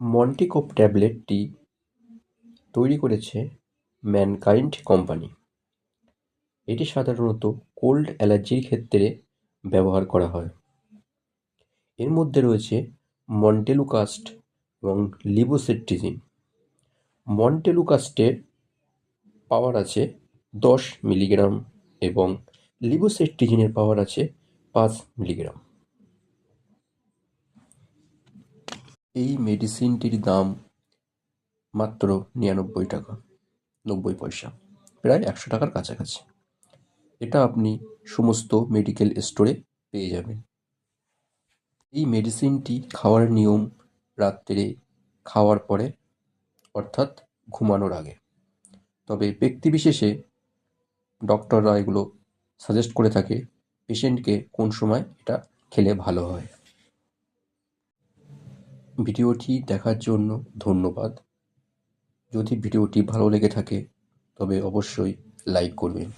মন্টেকপ ট্যাবলেটটি তৈরি করেছে ম্যানকাইন্ড কোম্পানি। এটি সাধারণত কোল্ড অ্যালার্জির ক্ষেত্রে ব্যবহার করা হয়। এর মধ্যে রয়েছে মন্টেলুকাস্ট এবং লিভোসিট্রিজিন। মন্টেলুকাস্টের পাওয়ার আছে 10 মিলিগ্রাম এবং লিভোসিট্রিজিনের পাওয়ার আছে 5 মিলিগ্রাম। এই মেডিসিনটির দাম মাত্র 99 টাকা 90 পয়সা, প্রায় 100 টাকার কাছাকাছি। এটা আপনি সমস্ত মেডিকেল স্টোরে পেয়ে যাবেন। এই মেডিসিনটি খাওয়ার নিয়ম রাত্রে খাওয়ার পরে, অর্থাৎ ঘুমানোর আগে। তবে ব্যক্তিবিশেষে ডক্টররা এগুলো সাজেস্ট করে থাকে পেশেন্টকে কোন সময় এটা খেলে ভালো হয়। ভিডিওটি দেখার জন্য ধন্যবাদ। যদি ভিডিওটি ভালো লেগে থাকে তবে অবশ্যই লাইক করবেন।